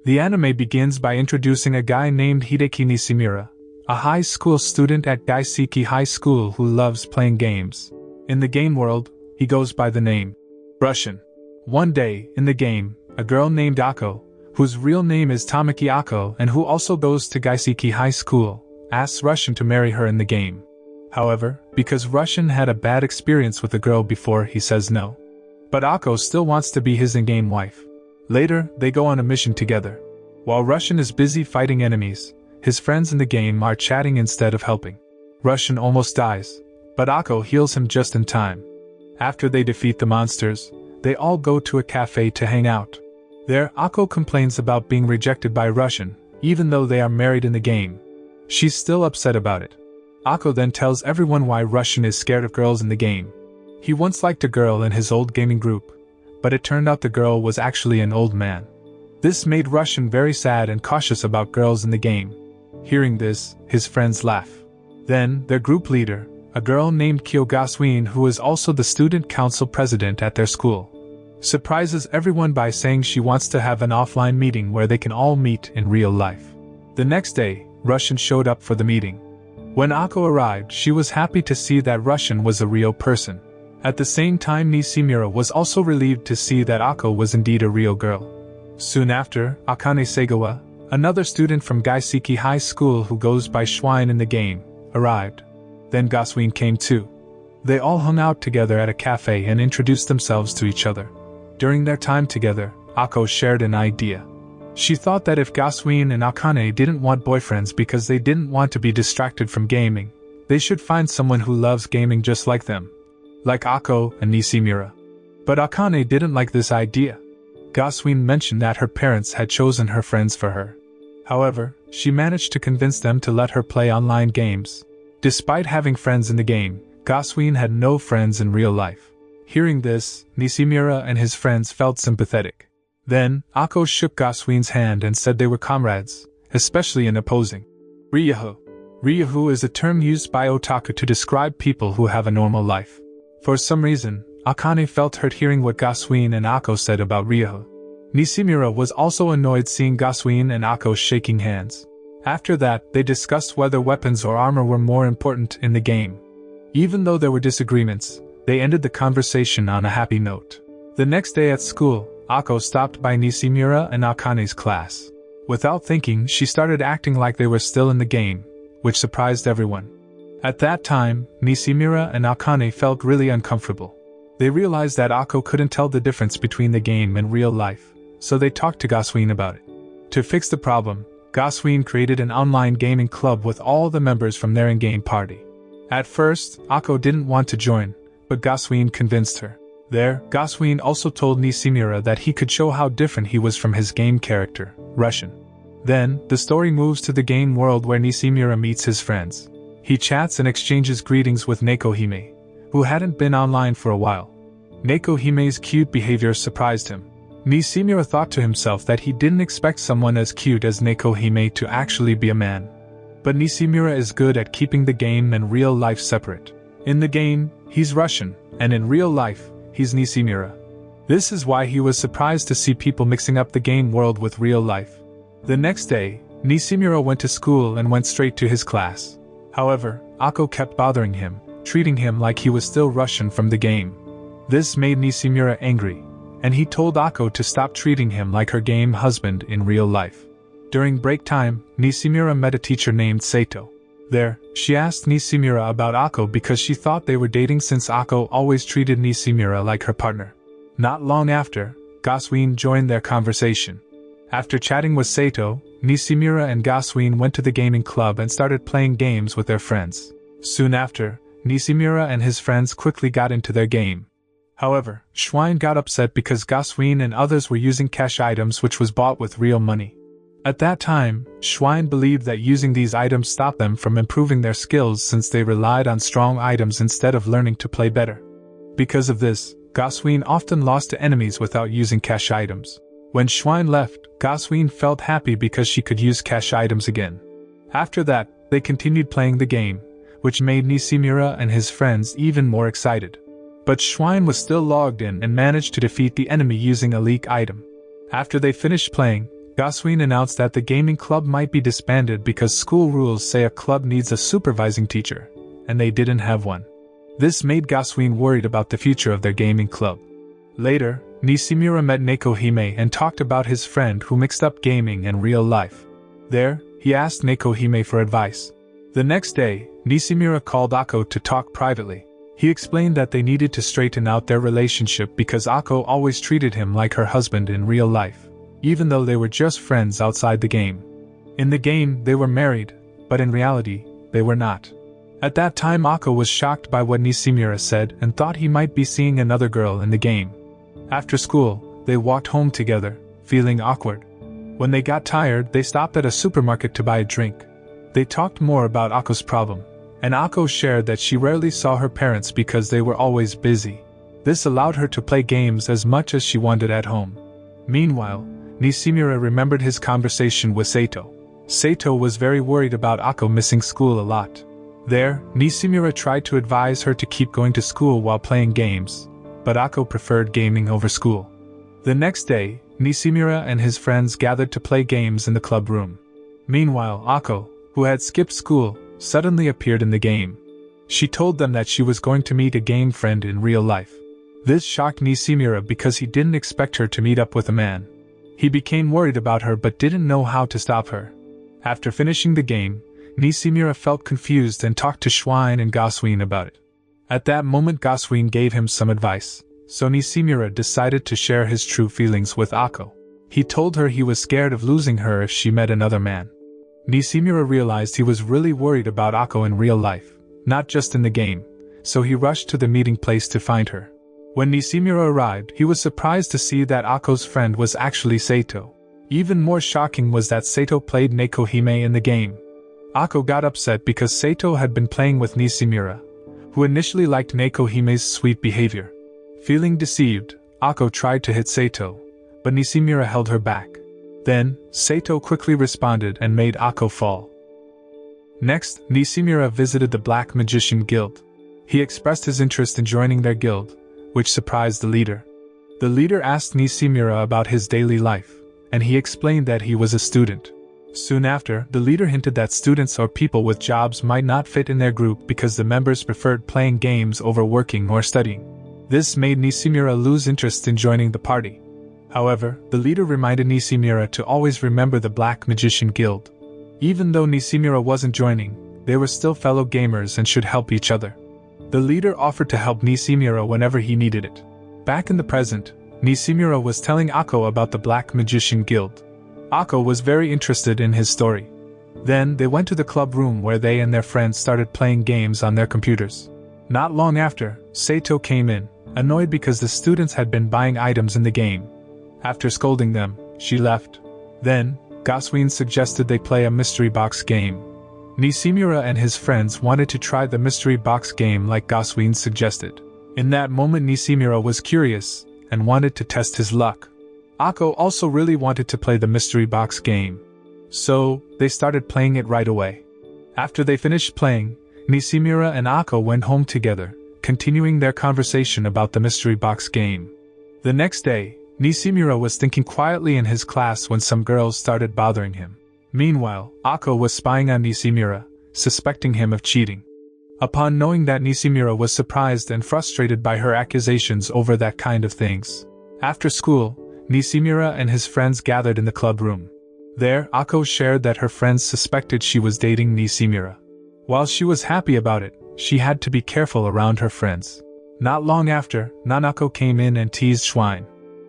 The anime begins by introducing a guy named Hideki Nishimura, a high school student at Gaiseki High School who loves playing games. In the game world, he goes by the name Russian. One day, in the game, a girl named Ako, whose real name is Tamaki Ako and who also goes to Gaiseki High School, asks Russian to marry her in the game. However, because Russian had a bad experience with the girl before, he says no. But Ako still wants to be his in-game wife. Later, they go on a mission together. While Russian is busy fighting enemies, his friends in the game are chatting instead of helping. Russian almost dies, but Ako heals him just in time. After they defeat the monsters, they all go to a cafe to hang out. There, Ako complains about being rejected by Russian, even though they are married in the game. She's still upset about it. Ako then tells everyone why Russian is scared of girls in the game. He once liked a girl in his old gaming group, but it turned out the girl was actually an old man. This made Russian very sad and cautious about girls in the game. Hearing this, his friends laugh. Then, their group leader, a girl named Kyo Gaswin who is also the student council president at their school, surprises everyone by saying she wants to have an offline meeting where they can all meet in real life. The next day, Russian showed up for the meeting. When Ako arrived, she was happy to see that Russian was a real person. At the same time, Nishimura was also relieved to see that Ako was indeed a real girl. Soon after, Akane Segawa, another student from Gaiseki High School who goes by Schwein in the game, arrived. Then Gaswin came too. They all hung out together at a cafe and introduced themselves to each other. During their time together, Ako shared an idea. She thought that if Gaswin and Akane didn't want boyfriends because they didn't want to be distracted from gaming, they should find someone who loves gaming just like them. Like Ako and Nishimura. But Akane didn't like this idea. Gaswin mentioned that her parents had chosen her friends for her. However, she managed to convince them to let her play online games. Despite having friends in the game, Gaswin had no friends in real life. Hearing this, Nishimura and his friends felt sympathetic. Then, Ako shook Gaswin's hand and said they were comrades, especially in opposing. Ryahu. Ryahu is a term used by otaku to describe people who have a normal life. For some reason, Akane felt hurt hearing what Gaswin and Ako said about Ryahu. Nishimura was also annoyed seeing Gaswin and Ako shaking hands. After that, they discussed whether weapons or armor were more important in the game. Even though there were disagreements, they ended the conversation on a happy note. The next day at school, Ako stopped by Nishimura and Akane's class. Without thinking, she started acting like they were still in the game, which surprised everyone. At that time, Nishimura and Akane felt really uncomfortable. They realized that Ako couldn't tell the difference between the game and real life, so they talked to Gaswin about it. To fix the problem, Gaswin created an online gaming club with all the members from their in-game party. At first, Ako didn't want to join, but Gaswin convinced her. There, Gaswin also told Nishimura that he could show how different he was from his game character, Russian. Then, the story moves to the game world where Nishimura meets his friends. He chats and exchanges greetings with Nekohime, who hadn't been online for a while. Nekohime's cute behavior surprised him. Nishimura thought to himself that he didn't expect someone as cute as Nekohime to actually be a man. But Nishimura is good at keeping the game and real life separate. In the game, he's Russian, and in real life, he's Nishimura. This is why he was surprised to see people mixing up the game world with real life. The next day, Nishimura went to school and went straight to his class. However, Ako kept bothering him, treating him like he was still Russian from the game. This made Nishimura angry, and he told Ako to stop treating him like her game husband in real life. During break time, Nishimura met a teacher named Sato. There, she asked Nishimura about Ako because she thought they were dating since Ako always treated Nishimura like her partner. Not long after, Gaswin joined their conversation. After chatting with Sato, Nishimura and Gaswin went to the gaming club and started playing games with their friends. Soon after, Nishimura and his friends quickly got into their game. However, Schwein got upset because Gaswin and others were using cash items which was bought with real money. At that time, Schwein believed that using these items stopped them from improving their skills since they relied on strong items instead of learning to play better. Because of this, Gaswin often lost to enemies without using cash items. When Schwein left, Gaswin felt happy because she could use cash items again. After that, they continued playing the game, which made Nishimura and his friends even more excited. But Schwein was still logged in and managed to defeat the enemy using a leak item. After they finished playing, Goswin announced that the gaming club might be disbanded because school rules say a club needs a supervising teacher, and they didn't have one. This made Goswin worried about the future of their gaming club. Later, Nishimura met Nekohime and talked about his friend who mixed up gaming and real life. There, he asked Nekohime for advice. The next day, Nishimura called Ako to talk privately. He explained that they needed to straighten out their relationship because Ako always treated him like her husband in real life, even though they were just friends outside the game. In the game, they were married, but in reality, they were not. At that time, Ako was shocked by what Nishimura said and thought he might be seeing another girl in the game. After school, they walked home together, feeling awkward. When they got tired, they stopped at a supermarket to buy a drink. They talked more about Ako's problem, and Ako shared that she rarely saw her parents because they were always busy. This allowed her to play games as much as she wanted at home. Meanwhile, Nishimura remembered his conversation with Sato. Sato was very worried about Ako missing school a lot. There, Nishimura tried to advise her to keep going to school while playing games, but Ako preferred gaming over school. The next day, Nishimura and his friends gathered to play games in the club room. Meanwhile, Ako, who had skipped school, suddenly appeared in the game. She told them that she was going to meet a game friend in real life. This shocked Nishimura because he didn't expect her to meet up with a man. He became worried about her but didn't know how to stop her. After finishing the game, Nishimura felt confused and talked to Schwein and Goswin about it. At that moment, Goswin gave him some advice, so Nishimura decided to share his true feelings with Ako. He told her he was scared of losing her if she met another man. Nishimura realized he was really worried about Ako in real life, not just in the game, so he rushed to the meeting place to find her. When Nishimura arrived, he was surprised to see that Ako's friend was actually Sato. Even more shocking was that Sato played Nekohime in the game. Ako got upset because Sato had been playing with Nishimura, who initially liked Nekohime's sweet behavior. Feeling deceived, Ako tried to hit Sato, but Nishimura held her back. Then, Sato quickly responded and made Ako fall. Next, Nishimura visited the Black Magician Guild. He expressed his interest in joining their guild, which surprised the leader. The leader asked Nishimura about his daily life, and he explained that he was a student. Soon after, the leader hinted that students or people with jobs might not fit in their group because the members preferred playing games over working or studying. This made Nishimura lose interest in joining the party. However, the leader reminded Nishimura to always remember the Black Magician Guild. Even though Nishimura wasn't joining, they were still fellow gamers and should help each other. The leader offered to help Nishimura whenever he needed it. Back in the present, Nishimura was telling Ako about the Black Magician Guild. Ako was very interested in his story. Then they went to the club room where they and their friends started playing games on their computers. Not long after, Sato came in, annoyed because the students had been buying items in the game. After scolding them, she left. Then, Goswin suggested they play a mystery box game. Nishimura and his friends wanted to try the mystery box game like Goswin suggested. In that moment, Nishimura was curious and wanted to test his luck. Ako also really wanted to play the mystery box game, so they started playing it right away. After they finished playing, Nishimura and Ako went home together, continuing their conversation about the mystery box game. The next day, Nishimura was thinking quietly in his class when some girls started bothering him. Meanwhile, Ako was spying on Nishimura, suspecting him of cheating. Upon knowing that, Nishimura was surprised and frustrated by her accusations over that kind of things. After school, Nishimura and his friends gathered in the club room. There, Ako shared that her friends suspected she was dating Nishimura. While she was happy about it, she had to be careful around her friends. Not long after, Nanako came in and teased Schwein.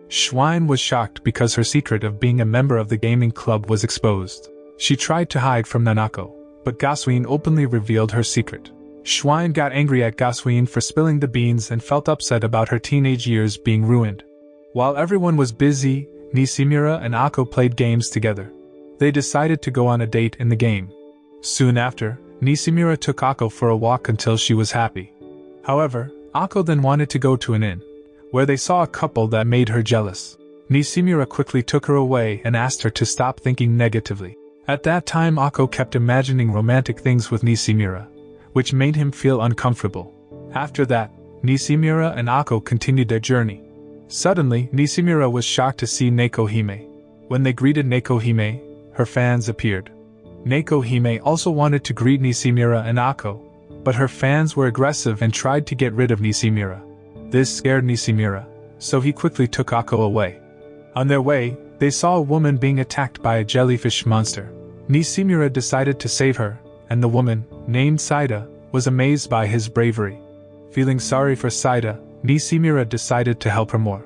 Schwein was shocked because her secret of being a member of the gaming club was exposed. She tried to hide from Nanako, but Goswin openly revealed her secret. Schwein got angry at Goswin for spilling the beans and felt upset about her teenage years being ruined. While everyone was busy, Nishimura and Ako played games together. They decided to go on a date in the game. Soon after, Nishimura took Ako for a walk until she was happy. However, Ako then wanted to go to an inn, where they saw a couple that made her jealous. Nishimura quickly took her away and asked her to stop thinking negatively. At that time, Ako kept imagining romantic things with Nishimura, which made him feel uncomfortable. After that, Nishimura and Ako continued their journey. Suddenly, Nishimura was shocked to see Nekohime. When they greeted Neko Hime, her fans appeared. Neko Hime also wanted to greet Nishimura and Ako, but her fans were aggressive and tried to get rid of Nishimura. This scared Nishimura, so he quickly took Ako away. On their way, they saw a woman being attacked by a jellyfish monster. Nishimura decided to save her, and the woman, named Saida, was amazed by his bravery. Feeling sorry for Saida, Nishimura decided to help her more.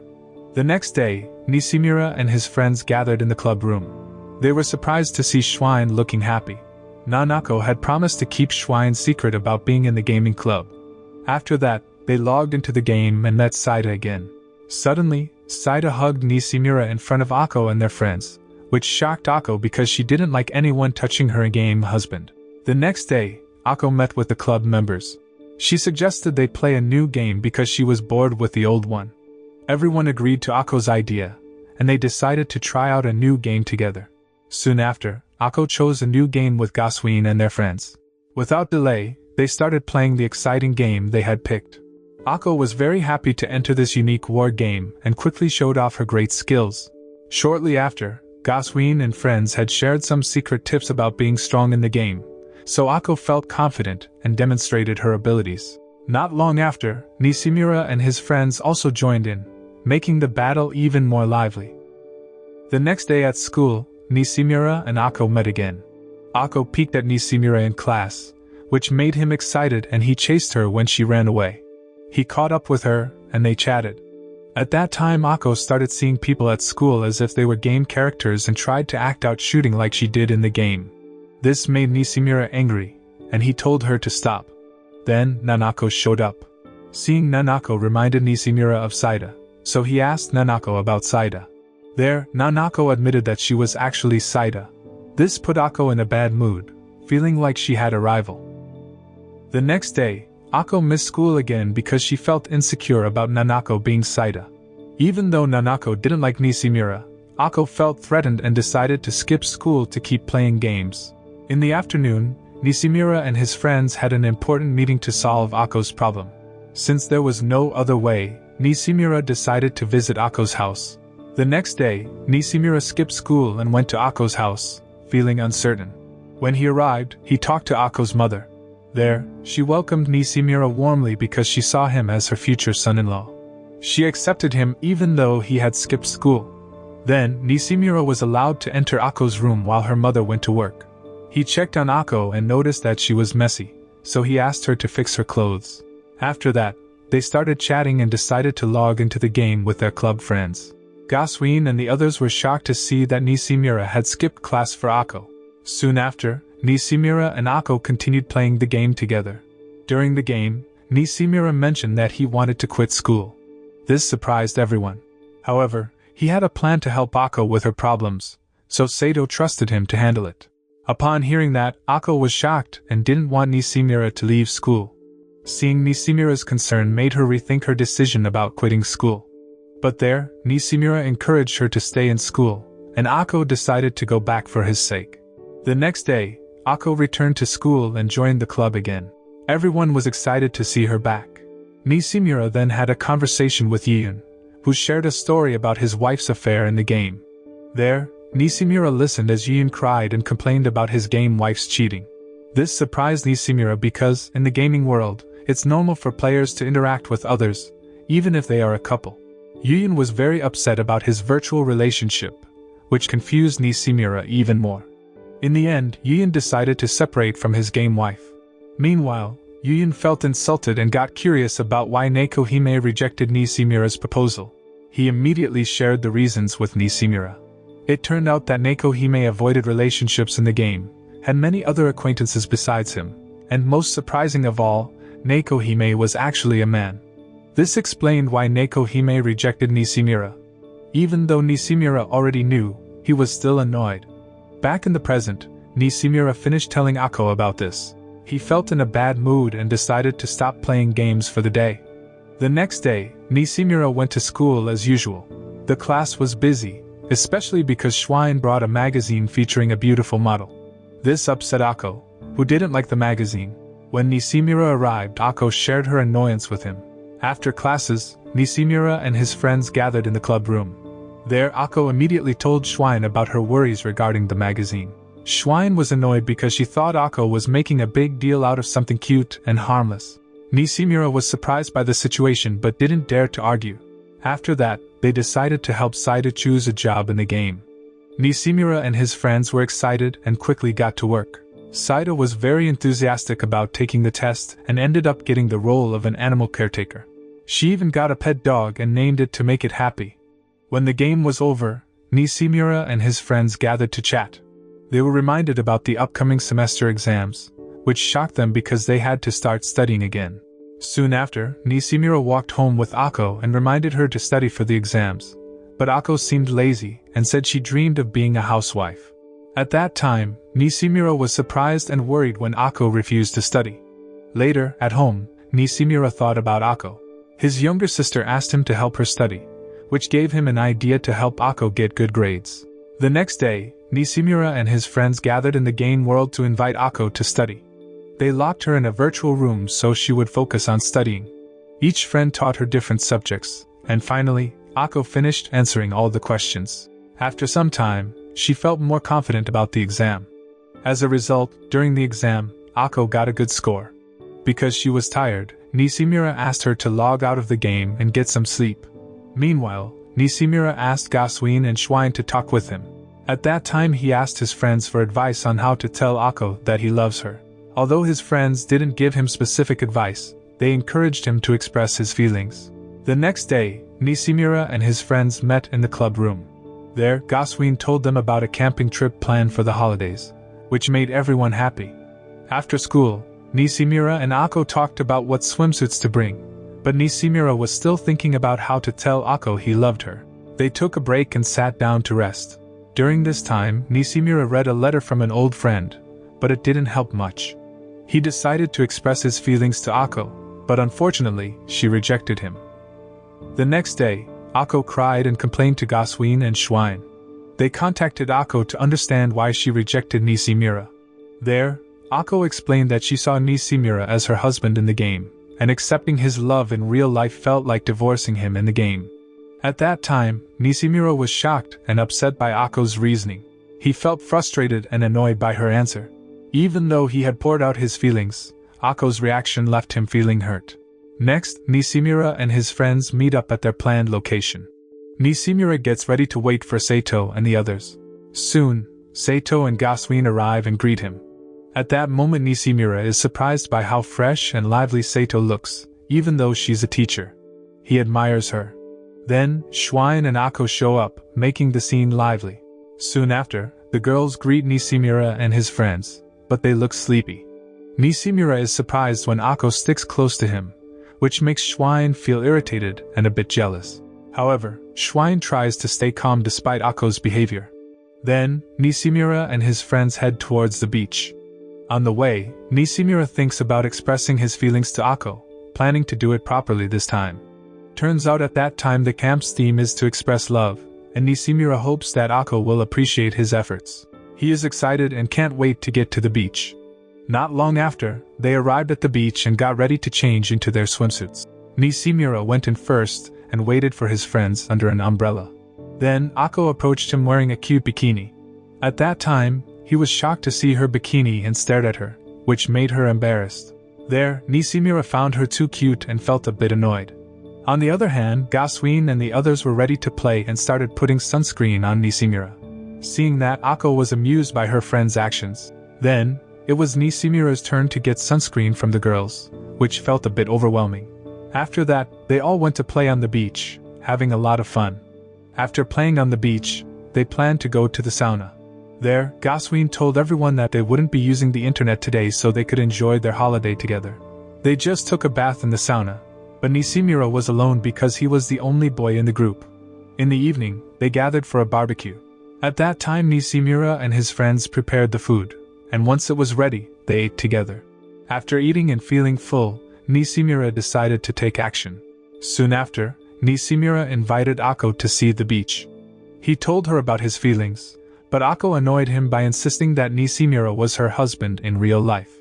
The next day, Nishimura and his friends gathered in the club room. They were surprised to see Schwein looking happy. Nanako had promised to keep Schwein secret about being in the gaming club. After that, they logged into the game and met Saida again. Suddenly, Saida hugged Nishimura in front of Ako and their friends, which shocked Ako because she didn't like anyone touching her game husband. The next day, Ako met with the club members. She suggested they play a new game because she was bored with the old one. Everyone agreed to Ako's idea, and they decided to try out a new game together. Soon after, Ako chose a new game with Gaswin and their friends. Without delay, they started playing the exciting game they had picked. Ako was very happy to enter this unique war game and quickly showed off her great skills. Shortly after, Gaswin and friends had shared some secret tips about being strong in the game, so Ako felt confident and demonstrated her abilities. Not long after, Nishimura and his friends also joined in, making the battle even more lively. The next day at school, Nishimura and Ako met again. Ako peeked at Nishimura in class, which made him excited, and he chased her when she ran away. He caught up with her, and they chatted. At that time, Ako started seeing people at school as if they were game characters and tried to act out shooting like she did in the game. This made Nishimura angry, and he told her to stop. Then, Nanako showed up. Seeing Nanako reminded Nishimura of Saida, so he asked Nanako about Saida. There, Nanako admitted that she was actually Saida. This put Ako in a bad mood, feeling like she had a rival. The next day, Ako missed school again because she felt insecure about Nanako being Saida. Even though Nanako didn't like Nishimura, Ako felt threatened and decided to skip school to keep playing games. In the afternoon, Nishimura and his friends had an important meeting to solve Ako's problem. Since there was no other way, Nishimura decided to visit Ako's house. The next day, Nishimura skipped school and went to Ako's house, feeling uncertain. When he arrived, he talked to Ako's mother. There, she welcomed Nishimura warmly because she saw him as her future son-in-law. She accepted him even though he had skipped school. Then, Nishimura was allowed to enter Ako's room while her mother went to work. He checked on Ako and noticed that she was messy, so he asked her to fix her clothes. After that, they started chatting and decided to log into the game with their club friends. Gaswin and the others were shocked to see that Nishimura had skipped class for Ako. Soon after, Nishimura and Ako continued playing the game together. During the game, Nishimura mentioned that he wanted to quit school. This surprised everyone. However, he had a plan to help Ako with her problems, so Saito trusted him to handle it. Upon hearing that, Ako was shocked and didn't want Nishimura to leave school. Seeing Nishimura's concern made her rethink her decision about quitting school. But there, Nishimura encouraged her to stay in school, and Ako decided to go back for his sake. The next day, Ako returned to school and joined the club again. Everyone was excited to see her back. Nishimura then had a conversation with Yiyun, who shared a story about his wife's affair in the game. There, Nishimura listened as Yiyun cried and complained about his game wife's cheating. This surprised Nishimura because, in the gaming world, it's normal for players to interact with others, even if they are a couple. Yiyun was very upset about his virtual relationship, which confused Nishimura even more. In the end, Yiyun decided to separate from his game wife. Meanwhile, Yiyun felt insulted and got curious about why Neko Hime rejected Nishimura's proposal. He immediately shared the reasons with Nishimura. It turned out that Neko Hime avoided relationships in the game, had many other acquaintances besides him, and most surprising of all, Neko Hime was actually a man. This explained why Neko Hime rejected Nishimura. Even though Nishimura already knew, he was still annoyed. Back in the present, Nishimura finished telling Ako about this. He felt in a bad mood and decided to stop playing games for the day. The next day, Nishimura went to school as usual. The class was busy, especially because Schwein brought a magazine featuring a beautiful model. This upset Ako, who didn't like the magazine. When Nishimura arrived, Ako shared her annoyance with him. After classes, Nishimura and his friends gathered in the club room. There, Ako immediately told Schwein about her worries regarding the magazine. Schwein was annoyed because she thought Ako was making a big deal out of something cute and harmless. Nishimura was surprised by the situation but didn't dare to argue. After that, they decided to help Saito choose a job in the game. Nishimura and his friends were excited and quickly got to work. Saito was very enthusiastic about taking the test and ended up getting the role of an animal caretaker. She even got a pet dog and named it to make it happy. When the game was over, Nishimura and his friends gathered to chat. They were reminded about the upcoming semester exams, which shocked them because they had to start studying again. Soon after, Nishimura walked home with Ako and reminded her to study for the exams. But Ako seemed lazy and said she dreamed of being a housewife. At that time, Nishimura was surprised and worried when Ako refused to study. Later, at home, Nishimura thought about Ako. His younger sister asked him to help her study, which gave him an idea to help Ako get good grades. The next day, Nishimura and his friends gathered in the game world to invite Ako to study. They locked her in a virtual room so she would focus on studying. Each friend taught her different subjects, and finally, Ako finished answering all the questions. After some time, she felt more confident about the exam. As a result, during the exam, Ako got a good score. Because she was tired, Nishimura asked her to log out of the game and get some sleep. Meanwhile, Nishimura asked Gasuin and Schwein to talk with him. At that time he asked his friends for advice on how to tell Ako that he loves her. Although his friends didn't give him specific advice, they encouraged him to express his feelings. The next day, Nishimura and his friends met in the club room. There, Gasuin told them about a camping trip planned for the holidays, which made everyone happy. After school, Nishimura and Ako talked about what swimsuits to bring, but Nishimura was still thinking about how to tell Ako he loved her. They took a break and sat down to rest. During this time, Nishimura read a letter from an old friend, but it didn't help much. He decided to express his feelings to Ako, but unfortunately, she rejected him. The next day, Ako cried and complained to Gasuin and Schwein. They contacted Ako to understand why she rejected Nishimura. There, Ako explained that she saw Nishimura as her husband in the game, and accepting his love in real life felt like divorcing him in the game. At that time, Nishimura was shocked and upset by Ako's reasoning. He felt frustrated and annoyed by her answer. Even though he had poured out his feelings, Ako's reaction left him feeling hurt. Next, Nishimura and his friends meet up at their planned location. Nishimura gets ready to wait for Saito and the others. Soon, Saito and Gasuin arrive and greet him. At that moment Nishimura is surprised by how fresh and lively Saito looks, even though she's a teacher. He admires her. Then, Schwein and Ako show up, making the scene lively. Soon after, the girls greet Nishimura and his friends, but they look sleepy. Nishimura is surprised when Ako sticks close to him, which makes Schwein feel irritated and a bit jealous. However, Schwein tries to stay calm despite Ako's behavior. Then, Nishimura and his friends head towards the beach. On the way, Nishimura thinks about expressing his feelings to Ako, planning to do it properly this time. Turns out at that time the camp's theme is to express love, and Nishimura hopes that Ako will appreciate his efforts. He is excited and can't wait to get to the beach. Not long after, they arrived at the beach and got ready to change into their swimsuits. Nishimura went in first and waited for his friends under an umbrella. Then, Ako approached him wearing a cute bikini. At that time, he was shocked to see her bikini and stared at her, which made her embarrassed. There, Nishimura found her too cute and felt a bit annoyed. On the other hand, Gasuin and the others were ready to play and started putting sunscreen on Nishimura. Seeing that, Ako was amused by her friend's actions. Then, it was Nishimura's turn to get sunscreen from the girls, which felt a bit overwhelming. After that, they all went to play on the beach, having a lot of fun. After playing on the beach, they planned to go to the sauna. There, Gasuin told everyone that they wouldn't be using the internet today so they could enjoy their holiday together. They just took a bath in the sauna, but Nishimura was alone because he was the only boy in the group. In the evening, they gathered for a barbecue. At that time Nishimura and his friends prepared the food, and once it was ready, they ate together. After eating and feeling full, Nishimura decided to take action. Soon after, Nishimura invited Ako to see the beach. He told her about his feelings, but Ako annoyed him by insisting that Nishimura was her husband in real life.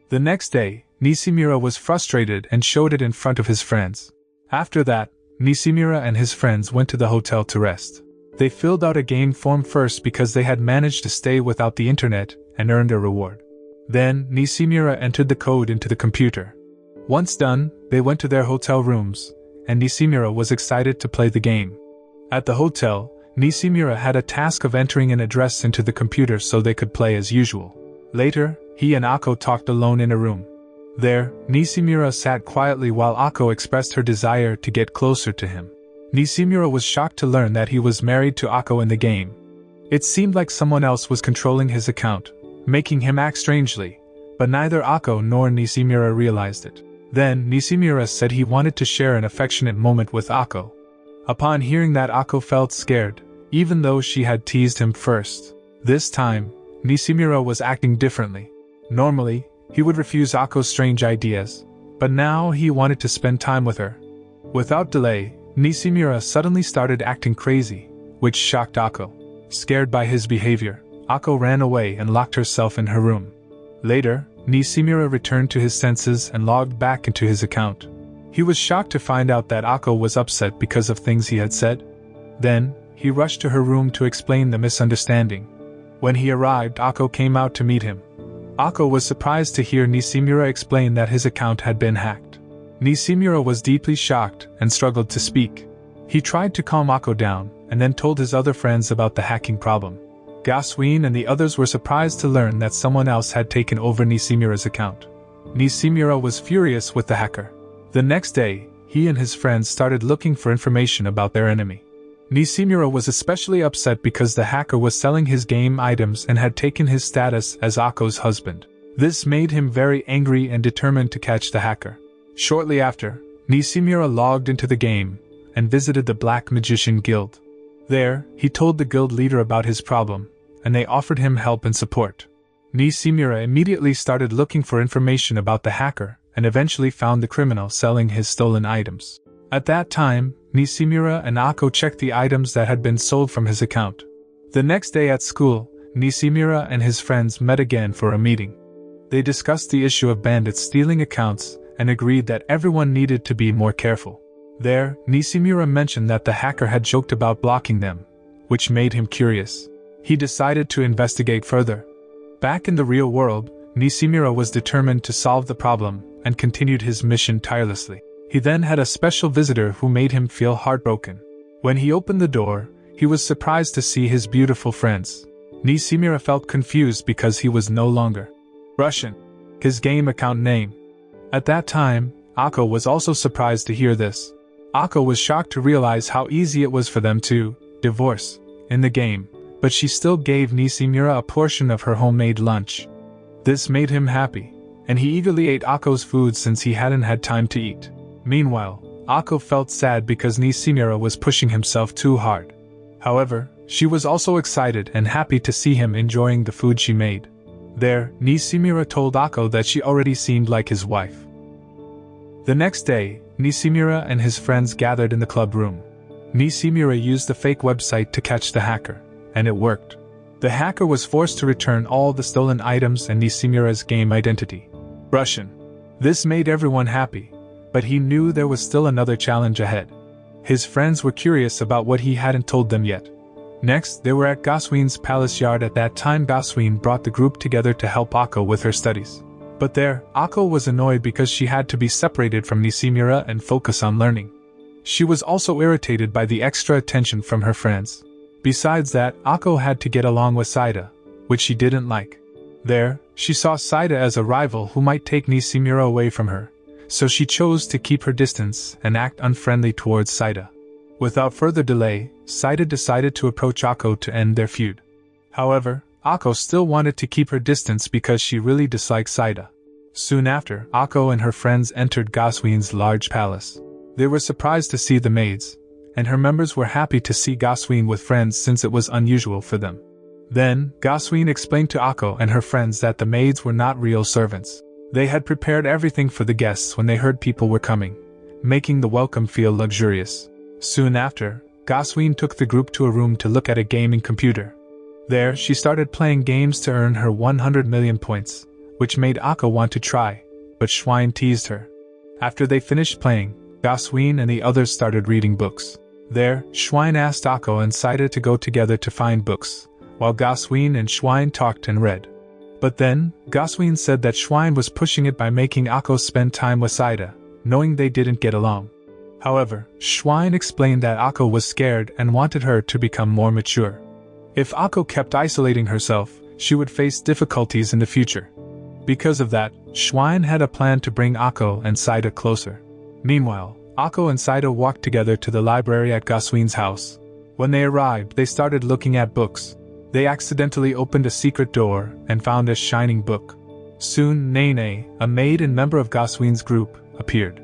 The next day, Nishimura was frustrated and showed it in front of his friends. After that, Nishimura and his friends went to the hotel to rest. They filled out a game form first because they had managed to stay without the internet and earned a reward. Then, Nishimura entered the code into the computer. Once done, they went to their hotel rooms, and Nishimura was excited to play the game. At the hotel, Nishimura had a task of entering an address into the computer so they could play as usual. Later, he and Ako talked alone in a room. There, Nishimura sat quietly while Ako expressed her desire to get closer to him. Nishimura was shocked to learn that he was married to Ako in the game. It seemed like someone else was controlling his account, making him act strangely, but neither Ako nor Nishimura realized it. Then, Nishimura said he wanted to share an affectionate moment with Ako. Upon hearing that, Ako felt scared, even though she had teased him first. This time, Nishimura was acting differently. Normally, he would refuse Ako's strange ideas, but now he wanted to spend time with her. Without delay, Nishimura suddenly started acting crazy, which shocked Ako. Scared by his behavior, Ako ran away and locked herself in her room. Later, Nishimura returned to his senses and logged back into his account. He was shocked to find out that Ako was upset because of things he had said. Then, he rushed to her room to explain the misunderstanding. When he arrived, Ako came out to meet him. Ako was surprised to hear Nishimura explain that his account had been hacked. Nishimura was deeply shocked and struggled to speak. He tried to calm Ako down and then told his other friends about the hacking problem. Gaswin and the others were surprised to learn that someone else had taken over Nishimura's account. Nishimura was furious with the hacker. The next day, he and his friends started looking for information about their enemy. Nishimura was especially upset because the hacker was selling his game items and had taken his status as Ako's husband. This made him very angry and determined to catch the hacker. Shortly after, Nishimura logged into the game and visited the Black Magician Guild. There, he told the guild leader about his problem, and they offered him help and support. Nishimura immediately started looking for information about the hacker and eventually found the criminal selling his stolen items. At that time, Nishimura and Ako checked the items that had been sold from his account. The next day at school, Nishimura and his friends met again for a meeting. They discussed the issue of bandits stealing accounts and agreed that everyone needed to be more careful. There, Nishimura mentioned that the hacker had joked about blocking them, which made him curious. He decided to investigate further. Back in the real world, Nishimura was determined to solve the problem and continued his mission tirelessly. He then had a special visitor who made him feel heartbroken. When he opened the door, he was surprised to see his beautiful friends. Nishimura felt confused because he was no longer Russian, his game account name. At that time, Ako was also surprised to hear this. Ako was shocked to realize how easy it was for them to divorce in the game, but she still gave Nishimura a portion of her homemade lunch. This made him happy, and he eagerly ate Ako's food since he hadn't had time to eat. Meanwhile, Ako felt sad because Nishimura was pushing himself too hard. However, she was also excited and happy to see him enjoying the food she made. There, Nishimura told Ako that she already seemed like his wife. The next day, Nishimura and his friends gathered in the club room. Nishimura used the fake website to catch the hacker, and it worked. The hacker was forced to return all the stolen items and Nishimura's game identity. Russian. This made everyone happy, but he knew there was still another challenge ahead. His friends were curious about what he hadn't told them yet. Next, they were at Gaswin's palace yard. At that time, Gaswin brought the group together to help Ako with her studies. But there, Ako was annoyed because she had to be separated from Nishimura and focus on learning. She was also irritated by the extra attention from her friends. Besides that, Ako had to get along with Saida, which she didn't like. There, she saw Saida as a rival who might take Nishimura away from her, so she chose to keep her distance and act unfriendly towards Saida. Without further delay, Saida decided to approach Ako to end their feud. However, Ako still wanted to keep her distance because she really disliked Saida. Soon after, Ako and her friends entered Gaswin's large palace. They were surprised to see the maids, and her members were happy to see Gaswin with friends since it was unusual for them. Then, Gaswin explained to Ako and her friends that the maids were not real servants. They had prepared everything for the guests when they heard people were coming, making the welcome feel luxurious. Soon after, Gaswin took the group to a room to look at a gaming computer. There, she started playing games to earn her 100 million points, which made Ako want to try, but Schwein teased her. After they finished playing, Gasuin and the others started reading books. There, Schwein asked Akko and Saida to go together to find books, while Gasuin and Schwein talked and read. But then, Gasuin said that Schwein was pushing it by making Akko spend time with Saida, knowing they didn't get along. However, Schwein explained that Akko was scared and wanted her to become more mature. If Akko kept isolating herself, she would face difficulties in the future. Because of that, Schwein had a plan to bring Akko and Saida closer. Meanwhile, Akko and Saida walked together to the library at Gasuin's house. When they arrived, they started looking at books. They accidentally opened a secret door and found a shining book. Soon, Nene, a maid and member of Gasuin's group, appeared.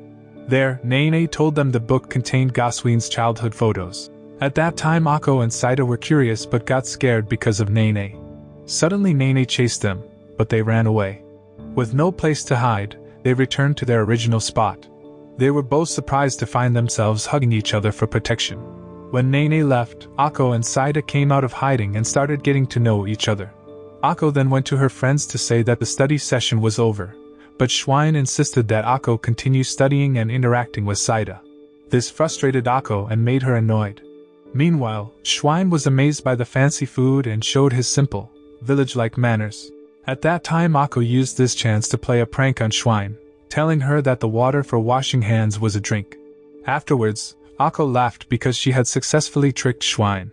There, Nene told them the book contained Gasuin's childhood photos. At that time, Akko and Saida were curious but got scared because of Nene. Suddenly Nene chased them, but they ran away. With no place to hide, they returned to their original spot. They were both surprised to find themselves hugging each other for protection. When Nene left, Akko and Saida came out of hiding and started getting to know each other. Akko then went to her friends to say that the study session was over, but Schwein insisted that Akko continue studying and interacting with Saida. This frustrated Akko and made her annoyed. Meanwhile, Schwein was amazed by the fancy food and showed his simple, village-like manners. At that time, Akko used this chance to play a prank on Schwein, telling her that the water for washing hands was a drink. Afterwards, Akko laughed because she had successfully tricked Schwein.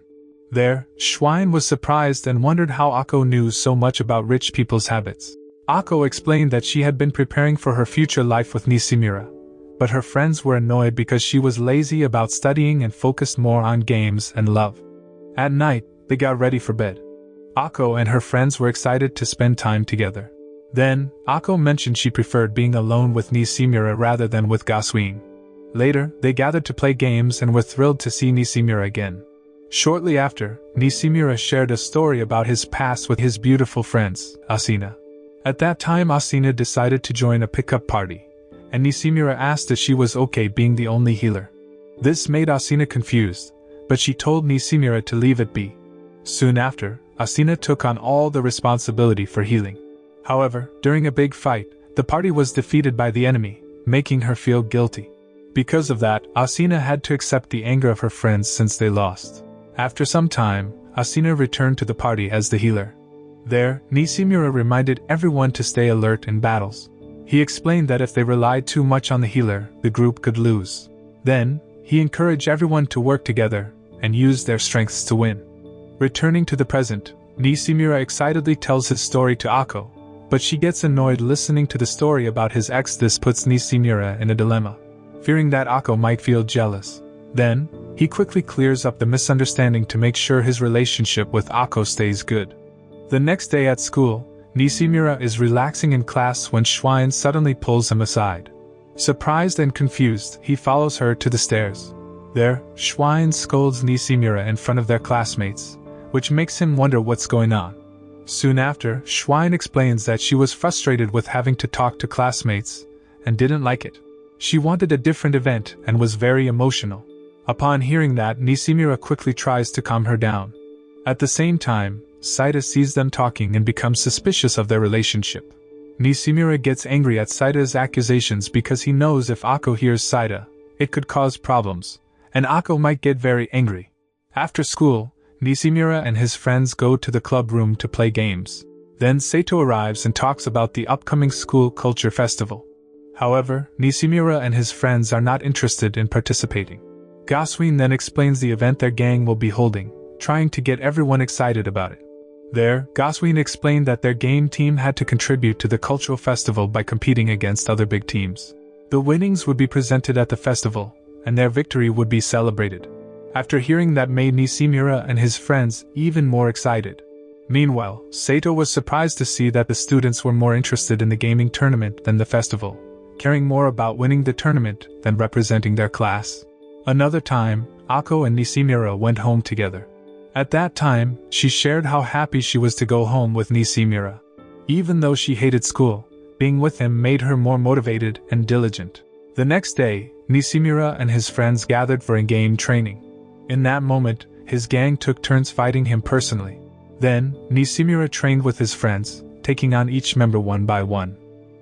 There, Schwein was surprised and wondered how Akko knew so much about rich people's habits. Akko explained that she had been preparing for her future life with Nishimura, but her friends were annoyed because she was lazy about studying and focused more on games and love. At night, they got ready for bed. Akko and her friends were excited to spend time together. Then, Akko mentioned she preferred being alone with Nishimura rather than with Gasuin. Later, they gathered to play games and were thrilled to see Nishimura again. Shortly after, Nishimura shared a story about his past with his beautiful friends, Asina. At that time, Asina decided to join a pickup party, and Nishimura asked if she was okay being the only healer. This made Asina confused, but she told Nishimura to leave it be. Soon after, Asina took on all the responsibility for healing. However, during a big fight, the party was defeated by the enemy, making her feel guilty. Because of that, Asina had to accept the anger of her friends since they lost. After some time, Asina returned to the party as the healer. There, Nishimura reminded everyone to stay alert in battles. He explained that if they relied too much on the healer, the group could lose. Then, he encouraged everyone to work together and use their strengths to win. Returning to the present, Nishimura excitedly tells his story to Akko, but she gets annoyed listening to the story about his ex. This puts Nishimura in a dilemma, fearing that Akko might feel jealous. Then, he quickly clears up the misunderstanding to make sure his relationship with Akko stays good. The next day at school, Nishimura is relaxing in class when Schwein suddenly pulls him aside. Surprised and confused, he follows her to the stairs. There, Schwein scolds Nishimura in front of their classmates, which makes him wonder what's going on. Soon after, Schwein explains that she was frustrated with having to talk to classmates, and didn't like it. She wanted a different event and was very emotional. Upon hearing that, Nishimura quickly tries to calm her down. At the same time, Saida sees them talking and becomes suspicious of their relationship. Nishimura gets angry at Saida's accusations because he knows if Akko hears Saida, it could cause problems, and Akko might get very angry. After school, Nishimura and his friends go to the club room to play games. Then Saito arrives and talks about the upcoming school culture festival. However, Nishimura and his friends are not interested in participating. Gasuin then explains the event their gang will be holding, trying to get everyone excited about it. There, Gasuin explained that their game team had to contribute to the cultural festival by competing against other big teams. The winnings would be presented at the festival, and their victory would be celebrated. After hearing that made Nishimura and his friends even more excited. Meanwhile, Saito was surprised to see that the students were more interested in the gaming tournament than the festival, caring more about winning the tournament than representing their class. Another time, Akko and Nishimura went home together. At that time, she shared how happy she was to go home with Nishimura. Even though she hated school, being with him made her more motivated and diligent. The next day, Nishimura and his friends gathered for in-game training. In that moment, his gang took turns fighting him personally. Then, Nishimura trained with his friends, taking on each member one by one.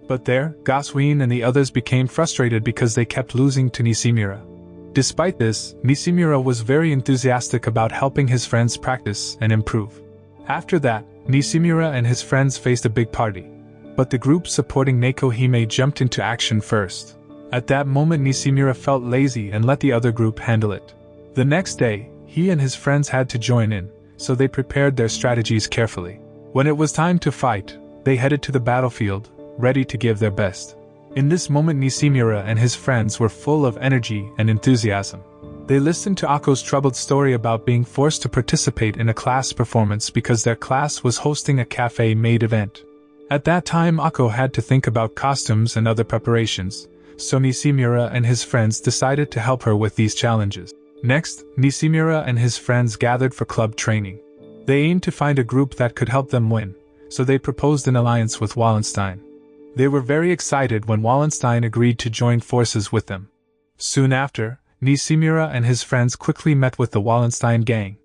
But there, Goswin and the others became frustrated because they kept losing to Nishimura. Despite this, Nishimura was very enthusiastic about helping his friends practice and improve. After that, Nishimura and his friends faced a big party. But the group supporting Neko Hime jumped into action first. At that moment, Nishimura felt lazy and let the other group handle it. The next day, he and his friends had to join in, so they prepared their strategies carefully. When it was time to fight, they headed to the battlefield, ready to give their best. In this moment, Nishimura and his friends were full of energy and enthusiasm. They listened to Ako's troubled story about being forced to participate in a class performance because their class was hosting a cafe-made event. At that time, Ako had to think about costumes and other preparations, so Nishimura and his friends decided to help her with these challenges. Next, Nishimura and his friends gathered for club training. They aimed to find a group that could help them win, so they proposed an alliance with Wallenstein. They were very excited when Wallenstein agreed to join forces with them. Soon after, Nishimura and his friends quickly met with the Wallenstein gang.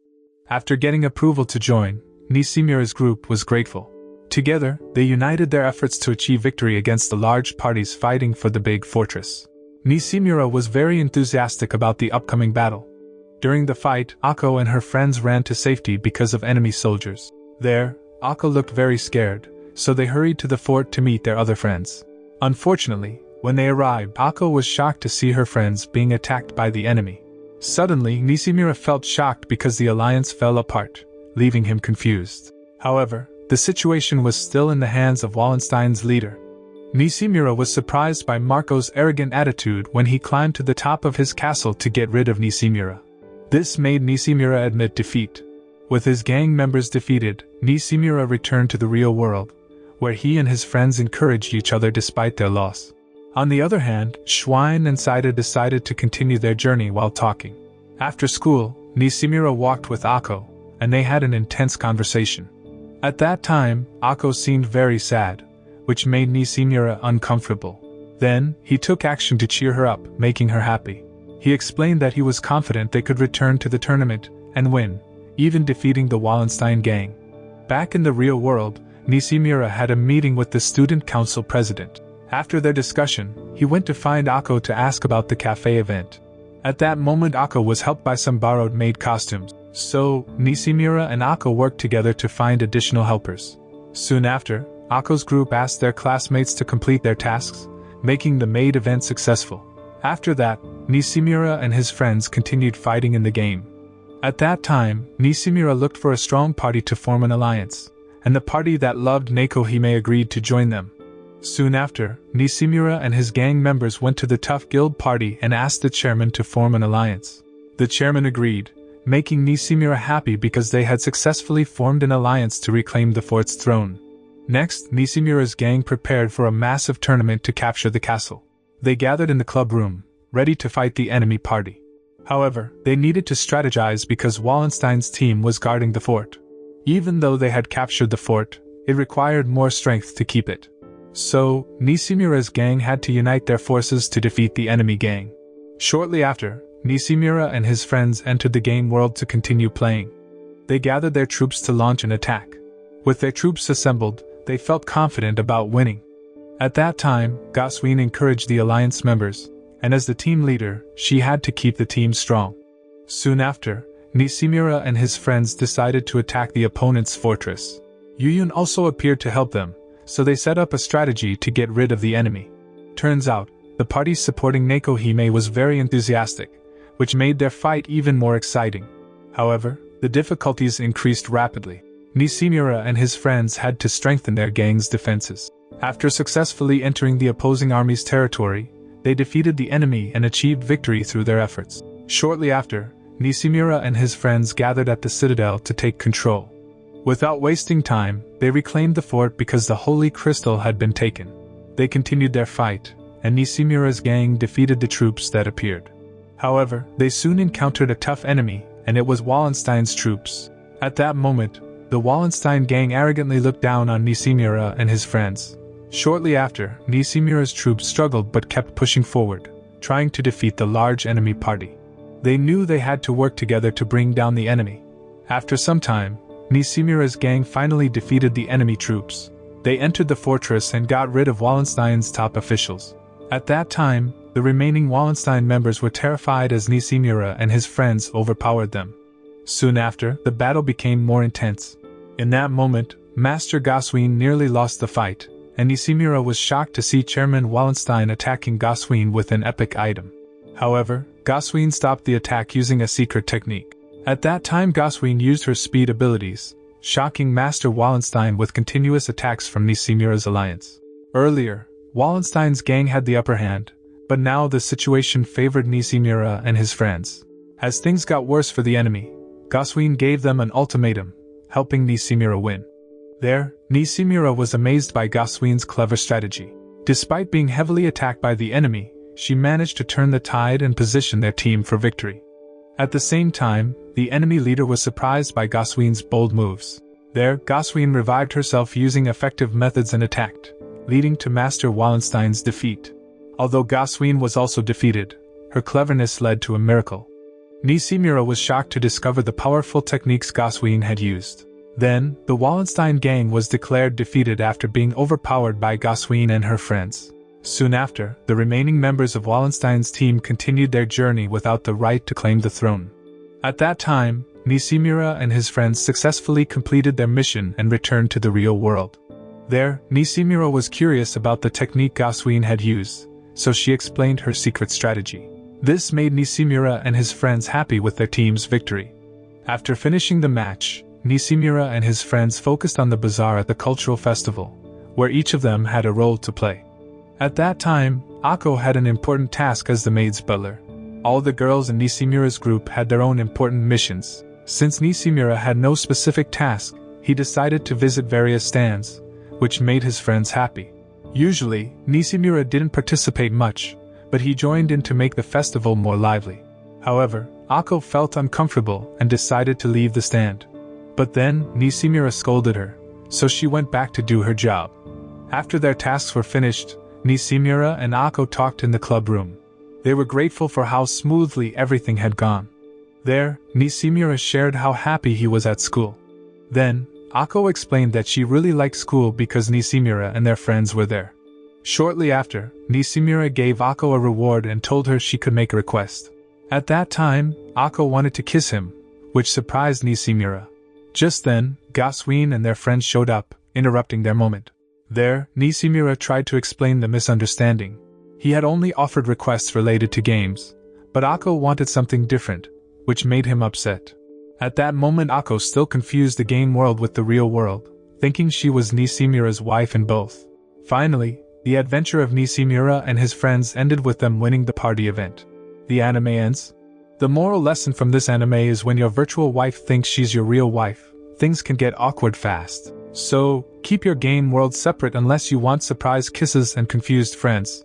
After getting approval to join, Nishimura's group was grateful. Together, they united their efforts to achieve victory against the large parties fighting for the big fortress. Nishimura was very enthusiastic about the upcoming battle. During the fight, Ako and her friends ran to safety because of enemy soldiers. There, Ako looked very scared, so they hurried to the fort to meet their other friends. Unfortunately, when they arrived, Ako was shocked to see her friends being attacked by the enemy. Suddenly, Nishimura felt shocked because the alliance fell apart, leaving him confused. However, the situation was still in the hands of Wallenstein's leader. Nishimura was surprised by Marco's arrogant attitude when he climbed to the top of his castle to get rid of Nishimura. This made Nishimura admit defeat. With his gang members defeated, Nishimura returned to the real world, where he and his friends encouraged each other despite their loss. On the other hand, Schwein and Saida decided to continue their journey while talking. After school, Nishimura walked with Ako, and they had an intense conversation. At that time, Ako seemed very sad, which made Nishimura uncomfortable. Then, he took action to cheer her up, making her happy. He explained that he was confident they could return to the tournament and win, even defeating the Wallenstein gang. Back in the real world, Nishimura had a meeting with the student council president. After their discussion, he went to find Ako to ask about the cafe event. At that moment, Ako was helped by some borrowed-made costumes, so Nishimura and Ako worked together to find additional helpers. Soon after, Ako's group asked their classmates to complete their tasks, making the made event successful. After that, Nishimura and his friends continued fighting in the game. At that time, Nishimura looked for a strong party to form an alliance, and the party that loved Neko Hime agreed to join them. Soon after, Nishimura and his gang members went to the Tough Guild party and asked the chairman to form an alliance. The chairman agreed, making Nishimura happy because they had successfully formed an alliance to reclaim the fort's throne. Next, Nishimura's gang prepared for a massive tournament to capture the castle. They gathered in the club room, ready to fight the enemy party. However, they needed to strategize because Wallenstein's team was guarding the fort. Even though they had captured the fort, it required more strength to keep it. So, Nishimura's gang had to unite their forces to defeat the enemy gang. Shortly after, Nishimura and his friends entered the game world to continue playing. They gathered their troops to launch an attack. With their troops assembled, they felt confident about winning. At that time, Goswin encouraged the alliance members, and as the team leader, she had to keep the team strong. Soon after, Nishimura and his friends decided to attack the opponent's fortress. Yuyun also appeared to help them, so they set up a strategy to get rid of the enemy. Turns out, the party supporting Neko Hime was very enthusiastic, which made their fight even more exciting. However, the difficulties increased rapidly. Nishimura and his friends had to strengthen their gang's defenses. After successfully entering the opposing army's territory, they defeated the enemy and achieved victory through their efforts. Shortly after, Nishimura and his friends gathered at the citadel to take control. Without wasting time, they reclaimed the fort because the holy crystal had been taken. They continued their fight, and Nishimura's gang defeated the troops that appeared. However, they soon encountered a tough enemy, and it was Wallenstein's troops. At that moment, the Wallenstein gang arrogantly looked down on Nishimura and his friends. Shortly after, Nishimura's troops struggled but kept pushing forward, trying to defeat the large enemy party. They knew they had to work together to bring down the enemy. After some time, Nishimura's gang finally defeated the enemy troops. They entered the fortress and got rid of Wallenstein's top officials. At that time, the remaining Wallenstein members were terrified as Nishimura and his friends overpowered them. Soon after, the battle became more intense. In that moment, Master Goswin nearly lost the fight, and Nishimura was shocked to see Chairman Wallenstein attacking Goswin with an epic item. However, Goswin stopped the attack using a secret technique. At that time, Goswin used her speed abilities, shocking Master Wallenstein with continuous attacks from Nishimura's alliance. Earlier, Wallenstein's gang had the upper hand, but now the situation favored Nishimura and his friends. As things got worse for the enemy, Goswin gave them an ultimatum, helping Nishimura win. There, Nishimura was amazed by Goswin's clever strategy. Despite being heavily attacked by the enemy, she managed to turn the tide and position their team for victory. At the same time, the enemy leader was surprised by Goswin's bold moves. There, Goswin revived herself using effective methods and attacked, leading to Master Wallenstein's defeat. Although Goswin was also defeated, her cleverness led to a miracle. Nishimura was shocked to discover the powerful techniques Goswin had used. Then, the Wallenstein gang was declared defeated after being overpowered by Goswin and her friends. Soon after, the remaining members of Wallenstein's team continued their journey without the right to claim the throne. At that time, Nishimura and his friends successfully completed their mission and returned to the real world. There, Nishimura was curious about the technique Goswin had used, so she explained her secret strategy. This made Nishimura and his friends happy with their team's victory. After finishing the match, Nishimura and his friends focused on the bazaar at the cultural festival, where each of them had a role to play. At that time, Ako had an important task as the maid's butler. All the girls in Nishimura's group had their own important missions. Since Nishimura had no specific task, he decided to visit various stands, which made his friends happy. Usually, Nishimura didn't participate much, but he joined in to make the festival more lively. However, Ako felt uncomfortable and decided to leave the stand. But then, Nishimura scolded her, so she went back to do her job. After their tasks were finished, Nishimura and Ako talked in the club room. They were grateful for how smoothly everything had gone. There, Nishimura shared how happy he was at school. Then, Ako explained that she really liked school because Nishimura and their friends were there. Shortly after, Nishimura gave Ako a reward and told her she could make a request. At that time, Ako wanted to kiss him, which surprised Nishimura. Just then, Goswin and their friends showed up, interrupting their moment. There, Nishimura tried to explain the misunderstanding. He had only offered requests related to games, but Ako wanted something different, which made him upset. At that moment, Ako still confused the game world with the real world, thinking she was Nishimura's wife in both. Finally, the adventure of Nishimura and his friends ended with them winning the party event. The anime ends. The moral lesson from this anime is when your virtual wife thinks she's your real wife, things can get awkward fast. So, keep your game world separate unless you want surprise kisses and confused friends.